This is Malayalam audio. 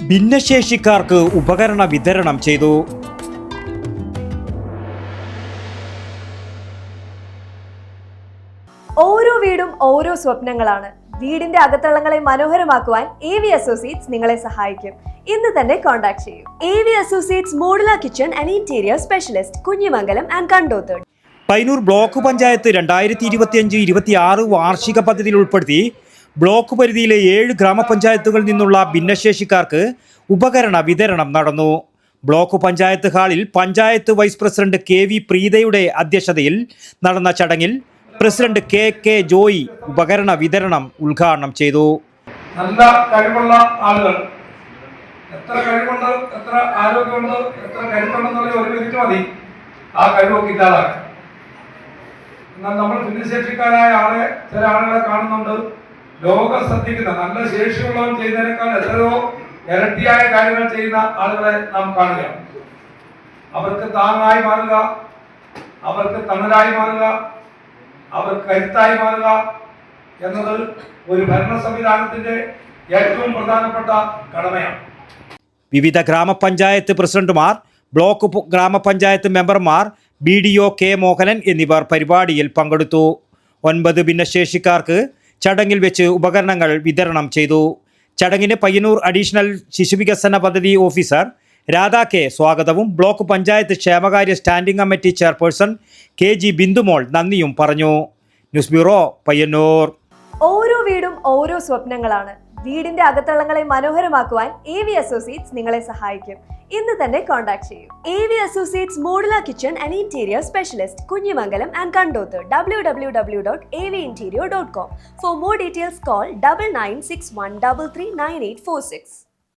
ഭിന്നശേഷിക്കാർക്ക് ഉപകരണ വിതരണം ചെയ്തു. ഓരോ വീടും ഓരോ സ്വപ്നങ്ങളാണ്. വീടിന്റെ അകത്തളങ്ങളെ മനോഹരമാക്കുവാൻ AV അസോസിയേറ്റ്സ് നിങ്ങളെ സഹായിക്കും. ഇന്ന് തന്നെ കോൺടാക്ട് ചെയ്യൂ. AV associates modular kitchen and interior specialist, Kunhimangalam and Kandothur. Payyanur block panchayat 2025-26 വാർഷിക പദ്ധതിയിൽ ഉൾപ്പെടുത്തി ബ്ലോക്ക് പരിധിയിലെ 7 ഗ്രാമപഞ്ചായത്തുകളിൽ നിന്നുള്ള ഭിന്നശേഷിക്കാർക്ക് ഉപകരണ വിതരണം നടന്നു. ബ്ലോക്ക് പഞ്ചായത്ത് ഹാളിൽ പഞ്ചായത്ത് വൈസ് പ്രസിഡന്റ് KV പ്രീതയുടെ അധ്യക്ഷതയിൽ നടന്ന ചടങ്ങിൽ പ്രസിഡന്റ് KK ജോയി ഉപകരണ വിതരണം ഉദ്ഘാടനം ചെയ്തു. നല്ല കഴിവുള്ള ആളുകൾ, എത്ര കഴിവുണ്ട്, എത്ര ആരോഗ്യമുണ്ട്, എത്ര കരുത്തുണ്ടെന്നുള്ള ഒരു മിനിറ്റ് മതി ആ കഴിവൊക്കെ ഇല്ലാതാക്കാൻ. എന്നാൽ നമ്മൾ ഭിന്നശേഷിക്കാരായ ചില ആളുകളെ കാണുന്നുണ്ട്, ലോകം ശ്രദ്ധിക്കുന്ന നല്ല ശേഷിയുള്ളവൻ ചെയ്യുന്നതിനേക്കാൾ എത്രയോ ഇരട്ടിയായ കാര്യങ്ങൾ ചെയ്യുന്ന ആളുകളെ നാം കാണുക. അവർക്ക് താങ്ങായി മാറുക, അവർക്ക് തണലായി മാറുക, അവർക്ക് കരുത്തായി മാറുക എന്നത് ഒരു ഭരണ സംവിധാനത്തിന്റെ ഏറ്റവും പ്രധാനപ്പെട്ട കടമയാണ്. വിവിധ ഗ്രാമപഞ്ചായത്ത് പ്രസിഡന്റുമാർ, ബ്ലോക്ക് ഗ്രാമപഞ്ചായത്ത് മെമ്പർമാർ, BDO K മോഹനൻ എന്നിവർ പരിപാടിയിൽ പങ്കെടുത്തു. 9 ഭിന്നശേഷിക്കാർക്ക് ചടങ്ങിൽ വെച്ച് ഉപകരണങ്ങൾ വിതരണം ചെയ്തു. ചടങ്ങിന് പയ്യന്നൂർ അഡീഷണൽ ശിശുവികസന പദ്ധതി ഓഫീസർ രാധാ K സ്വാഗതവും ബ്ലോക്ക് പഞ്ചായത്ത് ക്ഷേമകാര്യ standing committee chairperson KG Bindumol നന്ദിയും പറഞ്ഞു. News bureau, Payyanur. ഓരോ വീടും ഓരോ സ്വപ്നങ്ങളാണ്. വീടിന്റെ അകത്തളങ്ങളെ മനോഹരമാക്കുവാൻ AV അസോസിയേറ്റ്സ് നിങ്ങളെ സഹായിക്കും. ഇന്ന് തന്നെ കോൺടാക്ട് ചെയ്യൂ. AV associates modular kitchen and interior specialist, Kunhimangalam and Kandothur. www.avinterior.com. For more details, call 9961339846.